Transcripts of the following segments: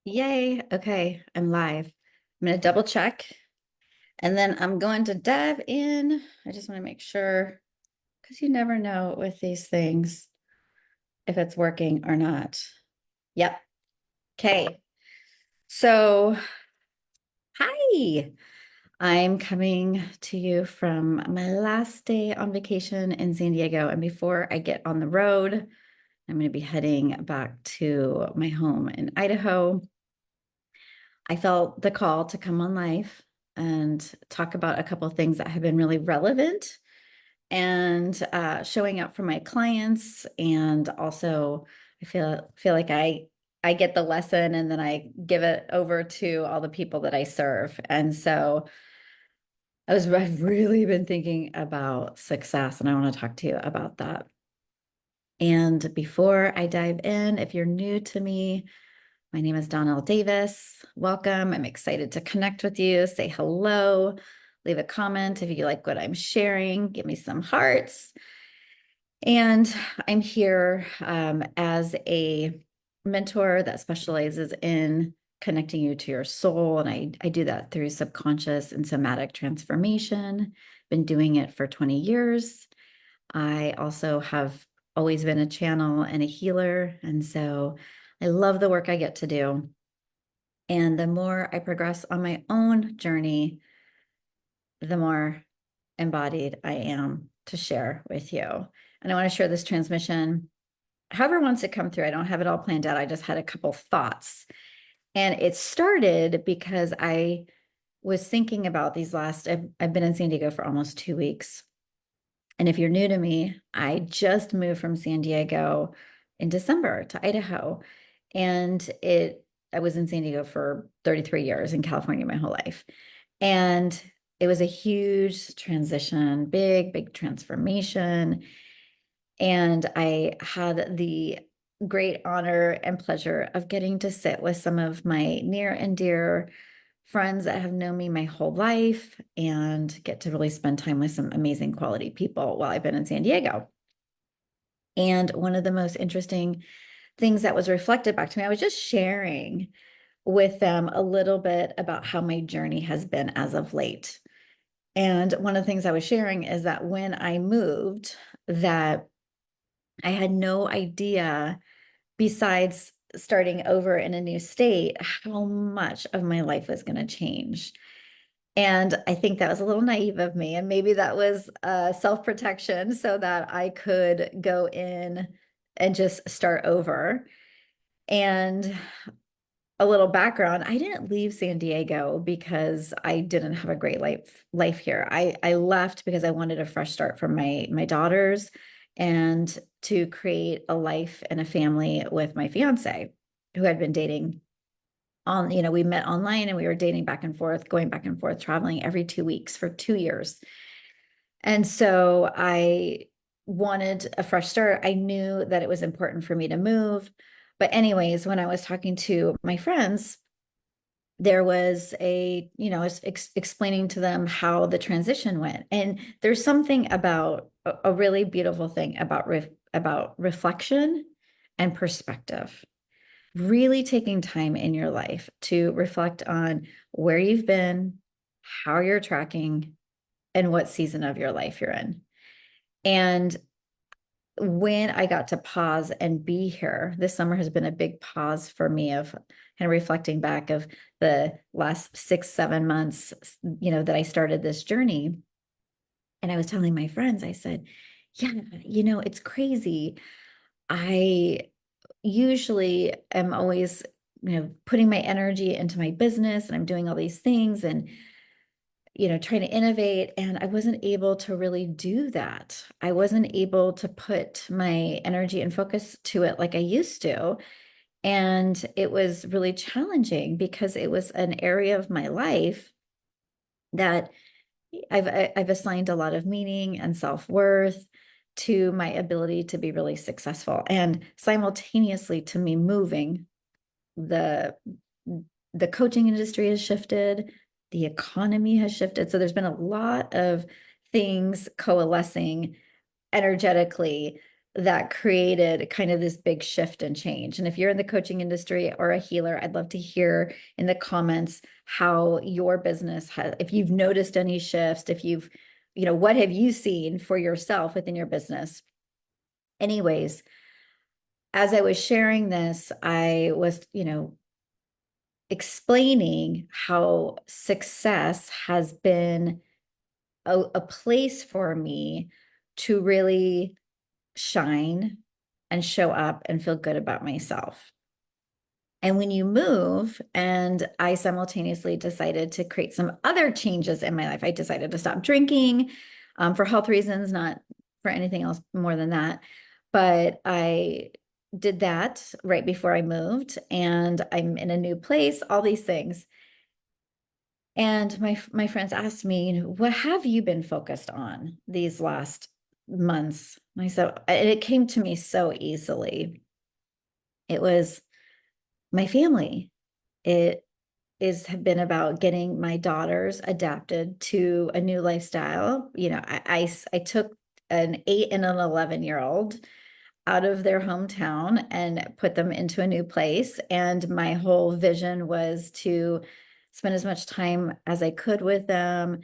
Yay. Okay, I'm live. I'm going to double check and then I'm going to dive in. I just want to make sure because you never know with these things if it's working or not. Yep. Okay. So, hi. I'm coming to you from my last day on vacation in San Diego. And before I get on the road, I'm going to be heading back to my home in Idaho. I felt the call to come on live and talk about a couple of things that have been really relevant and showing up for my clients. And also, I feel like I get the lesson and then I give it over to all the people that I serve. And so I've really been thinking about success, and I want to talk to you about that. And before I dive in, if you're new to me, my name is Dawn Elle Davis. Welcome. I'm excited to connect with you. Say hello. Leave a comment if you like what I'm sharing. Give me some hearts. And I'm here as a mentor that specializes in connecting you to your soul. And I do that through subconscious and somatic transformation. Been doing it for 20 years. I also have always been a channel and a healer. And so I love the work I get to do. And the more I progress on my own journey, the more embodied I am to share with you. And I want to share this transmission. However wants to come through, I don't have it all planned out. I just had a couple thoughts. And it started because I was thinking about I've been in San Diego for almost 2 weeks. And if you're new to me, I just moved from San Diego in December to Idaho. And I was in San Diego for 33 years, in California my whole life. And it was a huge transition, big transformation. And I had the great honor and pleasure of getting to sit with some of my near and dear friends that have known me my whole life and get to really spend time with some amazing quality people while I've been in San Diego. And one of the most interesting things that was reflected back to me, I was just sharing with them a little bit about how my journey has been as of late. And one of the things I was sharing is that when I moved, that I had no idea, besides starting over in a new state, how much of my life was going to change. And I think that was a little naive of me. And maybe that was self-protection so that I could go in and just start over. And a little background, I didn't leave San Diego because I didn't have a great life here. I left because I wanted a fresh start for my daughters and to create a life and a family with my fiance, who had been dating we met online and we were dating back and forth, going back and forth, traveling every 2 weeks for 2 years. And so I wanted a fresh start. I knew that it was important for me to move. But anyways, when I was talking to my friends, there was I was explaining to them how the transition went. And there's something about a really beautiful thing about reflection and perspective. Really taking time in your life to reflect on where you've been, how you're tracking, and what season of your life you're in. And when I got to pause and be here, this summer has been a big pause for me of kind of reflecting back of the last 6, 7 months, that I started this journey. And I was telling my friends, I said, yeah, it's crazy. I usually am always, putting my energy into my business and I'm doing all these things and trying to innovate. And I wasn't able to really do that. I wasn't able to put my energy and focus to it like I used to. And it was really challenging because it was an area of my life that I've assigned a lot of meaning and self-worth to my ability to be really successful. And simultaneously to me moving, the the coaching industry has shifted, the economy has shifted. So there's been a lot of things coalescing energetically that created kind of this big shift and change. And if you're in the coaching industry or a healer, I'd love to hear in the comments how your business has, if you've noticed any shifts, if you've, what have you seen for yourself within your business? Anyways, as I was sharing this, I was, explaining how success has been a place for me to really shine and show up and feel good about myself. And when you move, and I simultaneously decided to create some other changes in my life, I decided to stop drinking for health reasons, not for anything else more than that. But I did that right before I moved, and I'm in a new place, all these things. And my friends asked me, what have you been focused on these last months? And I said, and it came to me so easily. It was my family. It is have been about getting my daughters adapted to a new lifestyle. I took an 8 and an 11-year-old out of their hometown and put them into a new place. And my whole vision was to spend as much time as I could with them,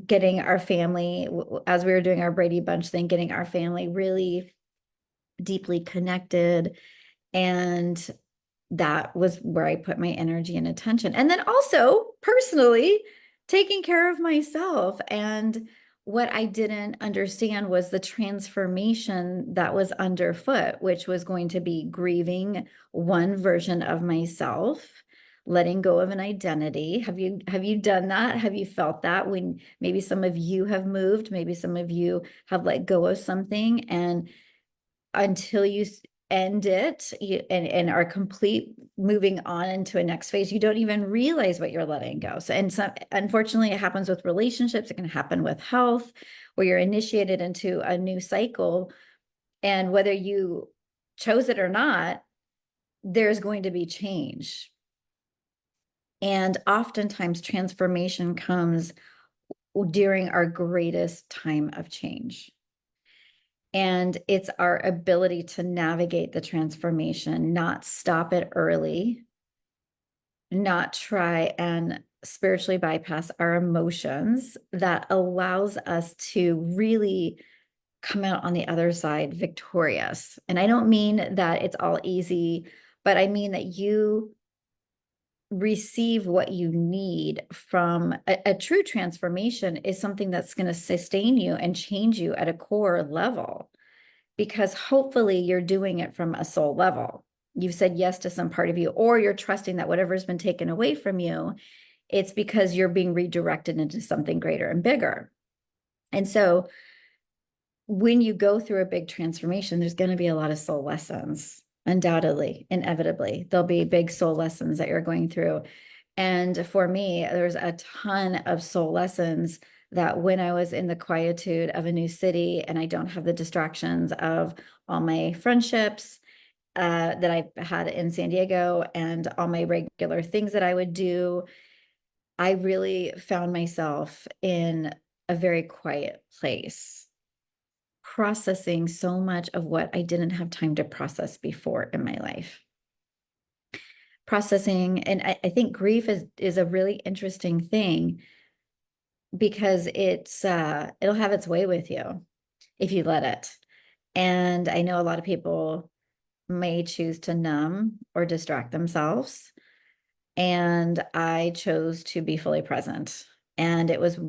getting our family, as we were doing our Brady Bunch thing, getting our family really deeply connected. And that was where I put my energy and attention. And then also personally taking care of myself. And what I didn't understand was the transformation that was underfoot, which was going to be grieving one version of myself, letting go of an identity. Have you done that? Have you felt that when maybe some of you have moved, maybe some of you have let go of something, and until you end it and are complete moving on into a next phase, you don't even realize what you're letting go. So, and some, unfortunately, it happens with relationships. It can happen with health, where you're initiated into a new cycle. And whether you chose it or not, there's going to be change. And oftentimes transformation comes during our greatest time of change. And it's our ability to navigate the transformation, not stop it early, not try and spiritually bypass our emotions, that allows us to really come out on the other side victorious. And I don't mean that it's all easy, but I mean that you receive what you need from a true transformation is something that's going to sustain you and change you at a core level, because hopefully you're doing it from a soul level. You've said yes to some part of you, or you're trusting that whatever's been taken away from you, it's because you're being redirected into something greater and bigger. And so when you go through a big transformation, there's going to be a lot of soul lessons, undoubtedly, inevitably. There'll be big soul lessons that you're going through. And for me, there's a ton of soul lessons that when I was in the quietude of a new city and I don't have the distractions of all my friendships that I had in San Diego and all my regular things that I would do, I really found myself in a very quiet place, processing so much of what I didn't have time to process before in my life. Processing, and I think grief is a really interesting thing, because it'll have its way with you if you let it. And I know a lot of people may choose to numb or distract themselves. And I chose to be fully present. And it was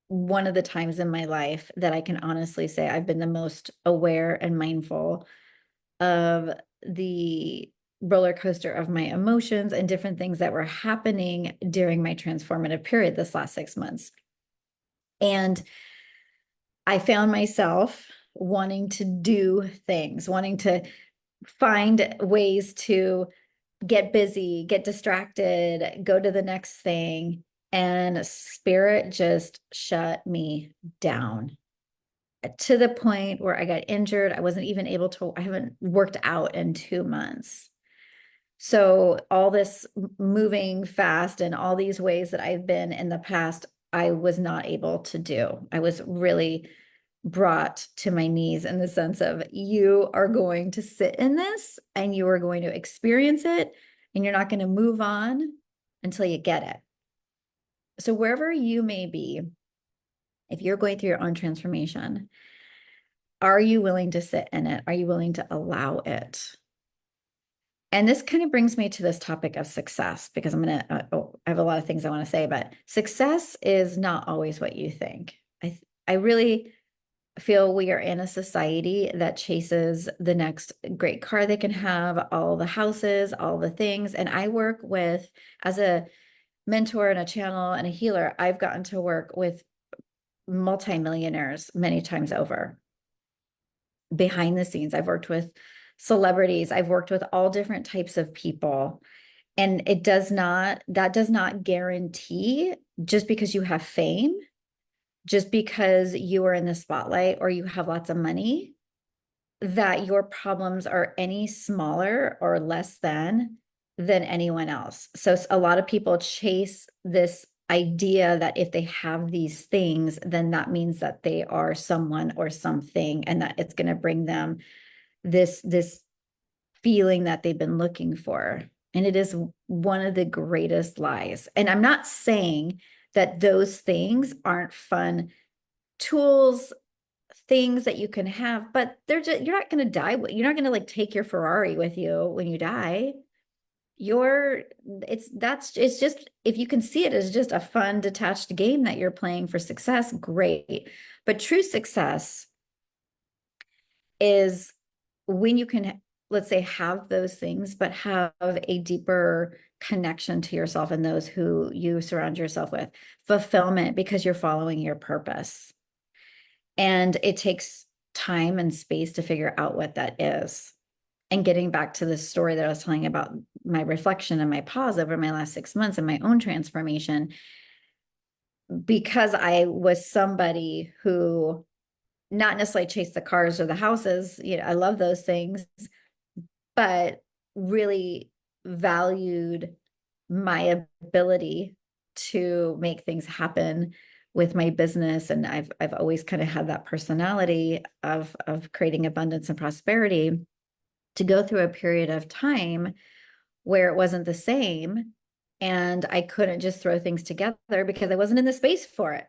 one of the times in my life that I can honestly say I've been the most aware and mindful of the roller coaster of my emotions and different things that were happening during my transformative period this last 6 months. And I found myself wanting to do things, wanting to find ways to get busy, get distracted, go to the next thing. And spirit just shut me down to the point where I got injured. I wasn't even able to, I haven't worked out in 2 months. So all this moving fast and all these ways that I've been in the past, I was not able to do. I was really brought to my knees in the sense of you are going to sit in this and you are going to experience it and you're not going to move on until you get it. So wherever you may be, if you're going through your own transformation, are you willing to sit in it? Are you willing to allow it? And this kind of brings me to this topic of success, because I have a lot of things I want to say, but success is not always what you think. I really feel we are in a society that chases the next great car they can have, all the houses, all the things. And I work with, as a mentor and a channel and a healer, I've gotten to work with multimillionaires many times over. Behind the scenes, I've worked with celebrities, I've worked with all different types of people. And that does not guarantee, just because you have fame, just because you are in the spotlight or you have lots of money, that your problems are any smaller or less than anyone else. So a lot of people chase this idea that if they have these things, then that means that they are someone or something, and that it's going to bring them this feeling that they've been looking for. And it is one of the greatest lies. And I'm not saying that those things aren't fun tools, things that you can have, but you're not going to die. You're not going to like take your Ferrari with you when you die. It's just, if you can see it as just a fun detached game that you're playing for success, great. But true success is when you can, let's say, have those things, but have a deeper connection to yourself and those who you surround yourself with. Fulfillment, because you're following your purpose. And it takes time and space to figure out what that is. And getting back to the story that I was telling about my reflection and my pause over my last 6 months and my own transformation, because I was somebody who not necessarily chased the cars or the houses, I love those things, but really valued my ability to make things happen with my business. And I've always kind of had that personality of creating abundance and prosperity. To go through a period of time where it wasn't the same and I couldn't just throw things together because I wasn't in the space for it,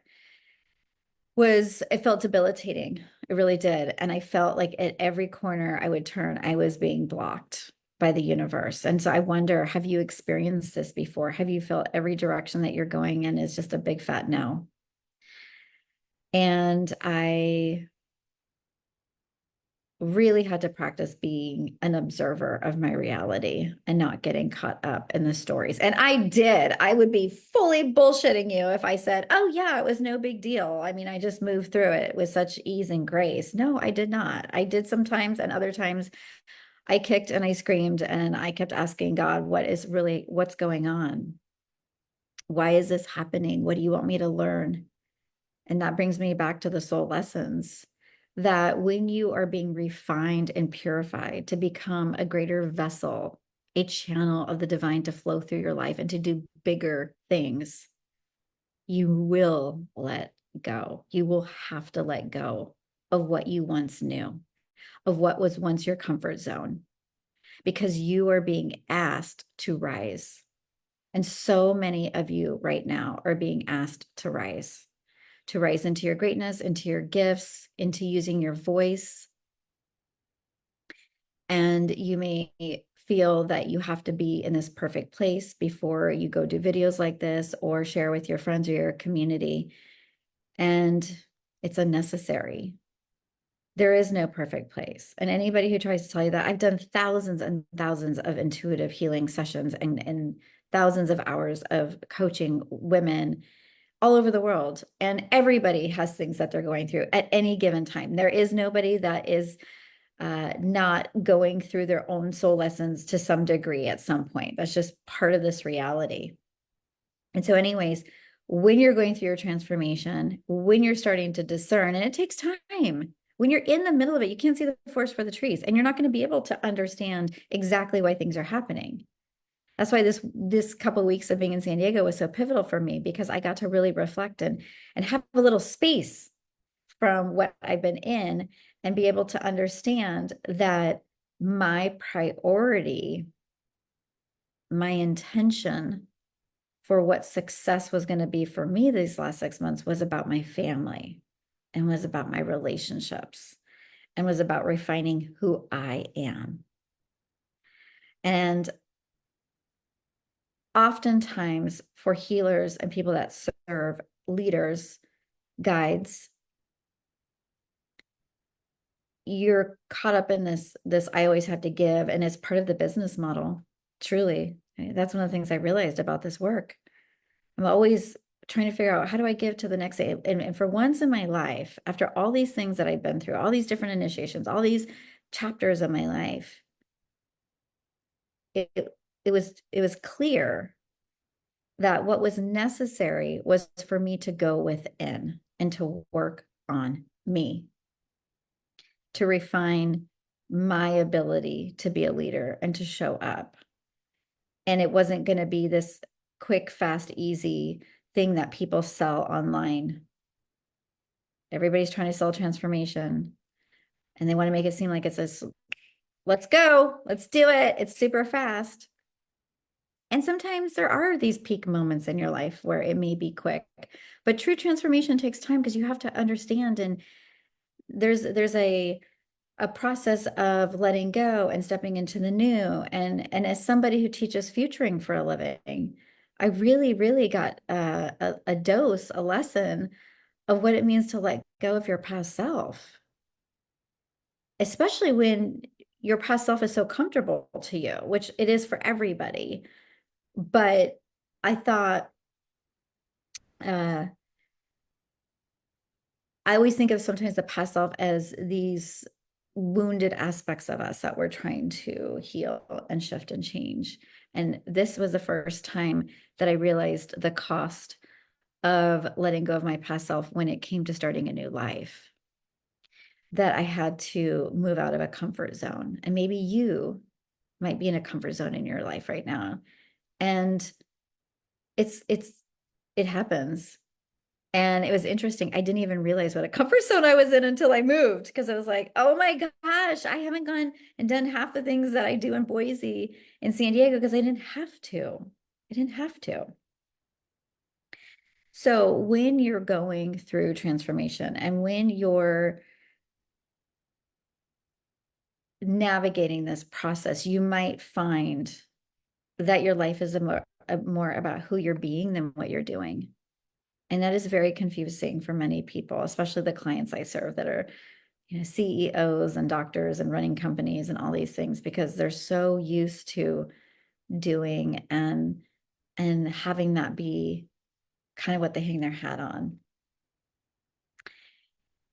it felt debilitating. It really did. And I felt like at every corner I would turn, I was being blocked by the universe. And so I wonder, have you experienced this before? Have you felt every direction that you're going in is just a big fat no? And I really had to practice being an observer of my reality and not getting caught up in the stories. And I did. I would be fully bullshitting you if I said, oh, yeah, it was no big deal. I mean, I just moved through it with such ease and grace. No, I did not. I did sometimes, and other times I kicked and I screamed and I kept asking God, what's going on? Why is this happening? What do you want me to learn? And that brings me back to the soul lessons, that when you are being refined and purified to become a greater vessel, a channel of the divine to flow through your life and to do bigger things, you will let go. You will have to let go of what you once knew, of what was once your comfort zone, because you are being asked to rise. And so many of you right now are being asked to rise into your greatness, into your gifts, into using your voice. And you may feel that you have to be in this perfect place before you go do videos like this or share with your friends or your community. And it's unnecessary. There is no perfect place. And anybody who tries to tell you that, I've done thousands and thousands of intuitive healing sessions and thousands of hours of coaching women all over the world. And everybody has things that they're going through at any given time. There is nobody that is not going through their own soul lessons to some degree at some point. That's just part of this reality. And so anyways, when you're going through your transformation, when you're starting to discern, and it takes time, when you're in the middle of it, you can't see the forest for the trees, and you're not going to be able to understand exactly why things are happening. That's why this couple of weeks of being in San Diego was so pivotal for me, because I got to really reflect and have a little space from what I've been in and be able to understand that my priority, my intention for what success was going to be for me these last 6 months was about my family and was about my relationships and was about refining who I am. And oftentimes for healers and people that serve leaders, guides, you're caught up in this I always have to give, and it's part of the business model. Truly. That's one of the things I realized about this work. I'm always trying to figure out, how do I give to the next day? And for once in my life, after all these things that I've been through, all these different initiations, all these chapters of my life, it was clear that what was necessary was for me to go within and to work on me, to refine my ability to be a leader and to show up. And it wasn't going to be this quick, fast, easy thing that people sell online. Everybody's trying to sell transformation, and they want to make it seem like it's this, let's go, let's do it. It's super fast. And sometimes there are these peak moments in your life where it may be quick, but true transformation takes time because you have to understand. And there's a process of letting go and stepping into the new. And as somebody who teaches futuring for a living, I really got a dose, a lesson of what it means to let go of your past self, especially when your past self is so comfortable to you, which it is for everybody. But I thought, I always think of sometimes the past self as these wounded aspects of us that we're trying to heal and shift and change. And this was the first time that I realized the cost of letting go of my past self when it came to starting a new life, that I had to move out of a comfort zone. And maybe you might be in a comfort zone in your life right now. And it happens. And it was interesting. I didn't even realize what a comfort zone I was in until I moved, because I was like, oh my gosh, I haven't gone and done half the things that I do in Boise, in San Diego, because I didn't have to. I didn't have to. So when you're going through transformation and when you're navigating this process, you might find that your life is more about who you're being than what you're doing. And that is very confusing for many people, especially the clients I serve that are, CEOs and doctors and running companies and all these things, because they're so used to doing and having that be kind of what they hang their hat on.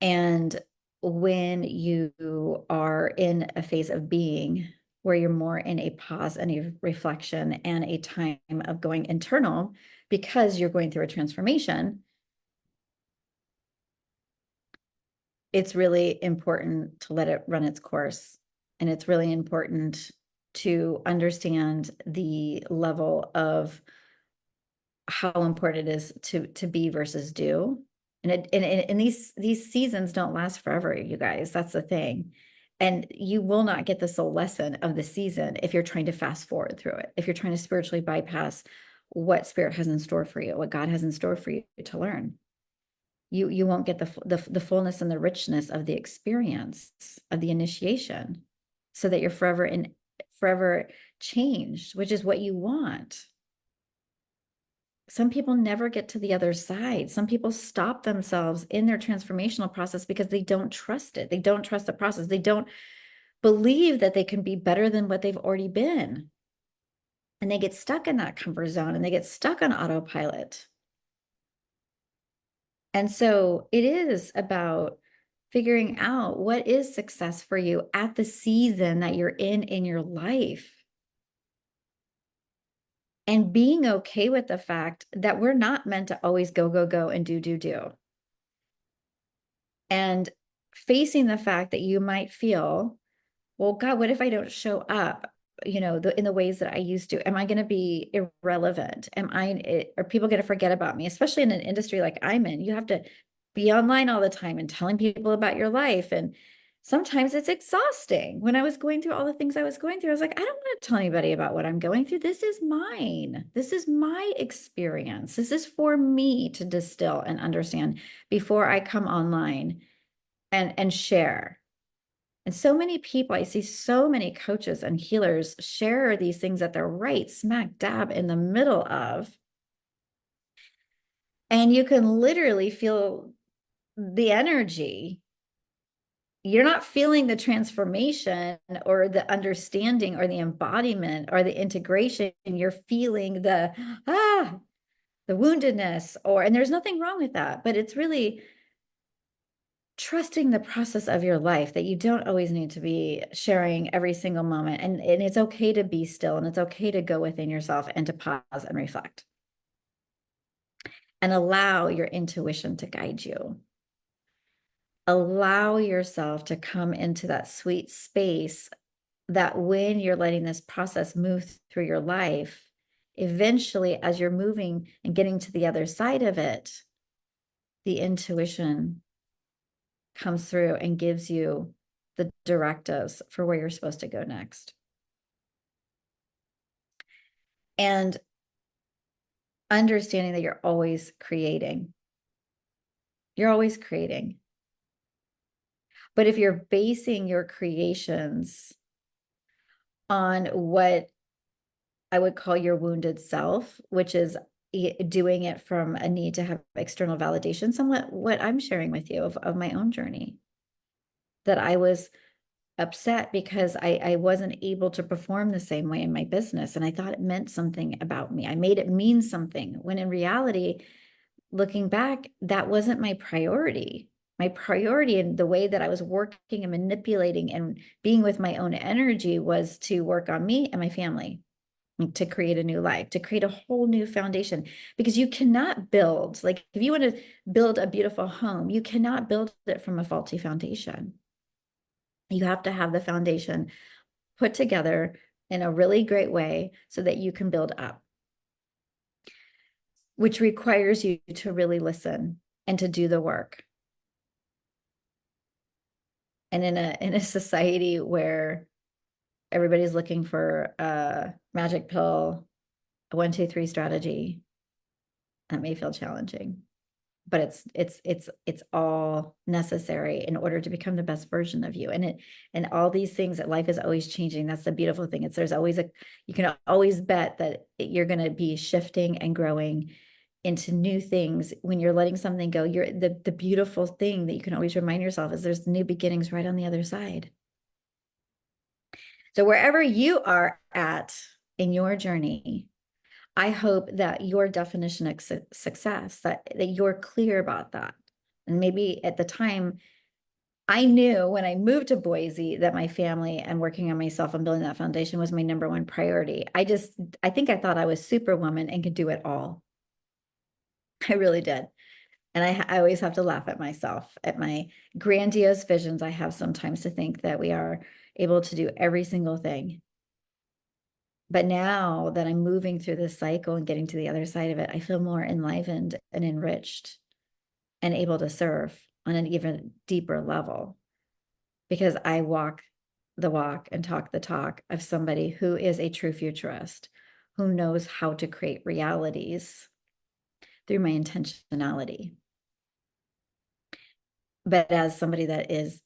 And when you are in a phase of being where you're more in a pause and a reflection and a time of going internal because you're going through a transformation, it's really important to let it run its course. And it's really important to understand the level of how important it is to be versus do. And these seasons don't last forever, you guys. That's the thing. And you will not get the soul lesson of the season if you're trying to fast forward through it, if you're trying to spiritually bypass what spirit has in store for you, what God has in store for you to learn. You won't get the fullness and the richness of the experience of the initiation, so that you're forever changed, which is what you want. Some people never get to the other side. Some people stop themselves in their transformational process because they don't trust it. They don't trust the process. They don't believe that they can be better than what they've already been. And they get stuck in that comfort zone and they get stuck on autopilot. And so it is about figuring out what is success for you at the season that you're in your life. And being okay with the fact that we're not meant to always go, go, go and do. And facing the fact that you might feel, well, God, what if I don't show up, in the ways that I used to? Am I going to be irrelevant? Are people going to forget about me? Especially in an industry like I'm in, you have to be online all the time and telling people about your life. And sometimes it's exhausting. When I was going through all the things I was going through, I was like, I don't want to tell anybody about what I'm going through. This is mine. This is my experience. This is for me to distill and understand before I come online and share. And so many people, I see so many coaches and healers share these things that they're right smack dab in the middle of. And you can literally feel the energy. You're not feeling the transformation or the understanding or the embodiment or the integration. You're feeling the woundedness, and there's nothing wrong with that, but it's really trusting the process of your life, that you don't always need to be sharing every single moment. And it's okay to be still, and it's okay to go within yourself and to pause and reflect and allow your intuition to guide you. Allow yourself to come into that sweet space that when you're letting this process move through your life, eventually, as you're moving and getting to the other side of it, the intuition comes through and gives you the directives for where you're supposed to go next. And understanding that you're always creating. You're always creating. But if you're basing your creations on what I would call your wounded self, which is doing it from a need to have external validation, somewhat what I'm sharing with you of my own journey, that I was upset because I wasn't able to perform the same way in my business. And I thought it meant something about me. I made it mean something, when in reality, looking back, that wasn't my priority. My priority and the way that I was working and manipulating and being with my own energy was to work on me and my family, to create a new life, to create a whole new foundation. Because you cannot build, like if you want to build a beautiful home, you cannot build it from a faulty foundation. You have to have the foundation put together in a really great way so that you can build up, which requires you to really listen and to do the work. And in a society where everybody's looking for a magic pill, a 1, 2, 3 strategy, that may feel challenging, but it's all necessary in order to become the best version of you. And all these things, that life is always changing. That's the beautiful thing. You can always bet that you're going to be shifting and growing into new things. When you're letting something go, the beautiful thing that you can always remind yourself is there's new beginnings right on the other side. So wherever you are at in your journey, I hope that your definition of success, that you're clear about that. And maybe at the time, I knew when I moved to Boise that my family and working on myself and building that foundation was my number one priority. I think I thought I was Superwoman and could do it all. I really did. And I always have to laugh at myself, at my grandiose visions I have sometimes, to think that we are able to do every single thing. But now that I'm moving through this cycle and getting to the other side of it, I feel more enlivened and enriched and able to serve on an even deeper level, because I walk the walk and talk the talk of somebody who is a true futurist, who knows how to create realities through my intentionality. But as somebody that is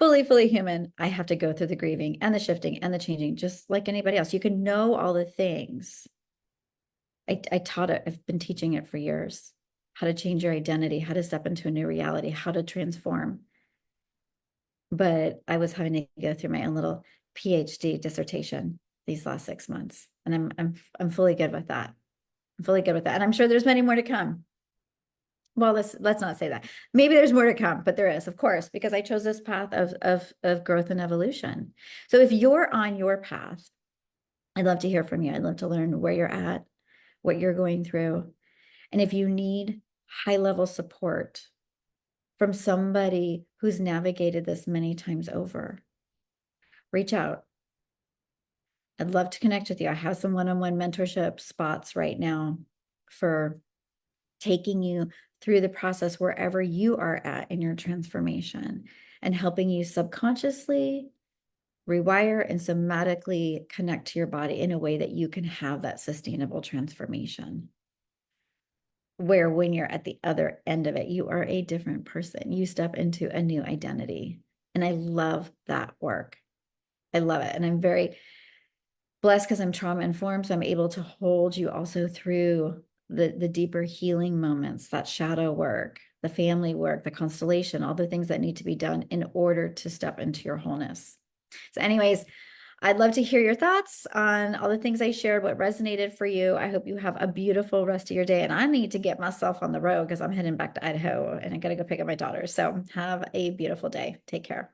fully human, I have to go through the grieving and the shifting and the changing, just like anybody else. You can know all the things. I taught it. I've been teaching it for years, how to change your identity, how to step into a new reality, how to transform. But I was having to go through my own little PhD dissertation these last 6 months, and I'm fully good with that. I'm fully good with that, and I'm sure there's many more to come. Well, let's not say that. Maybe there's more to come, but there is, of course, because I chose this path of growth and evolution. So if you're on your path, I'd love to hear from you. I'd love to learn where you're at, what you're going through. And if you need high-level support from somebody who's navigated this many times over, reach out. I'd love to connect with you. I have some one-on-one mentorship spots right now for taking you through the process wherever you are at in your transformation and helping you subconsciously rewire and somatically connect to your body in a way that you can have that sustainable transformation. Where when you're at the other end of it, you are a different person. You step into a new identity. And I love that work. I love it. And I'm very blessed because I'm trauma informed. So I'm able to hold you also through the deeper healing moments, that shadow work, the family work, the constellation, all the things that need to be done in order to step into your wholeness. So anyways, I'd love to hear your thoughts on all the things I shared, what resonated for you. I hope you have a beautiful rest of your day. And I need to get myself on the road because I'm heading back to Idaho and I got to go pick up my daughter. So have a beautiful day. Take care.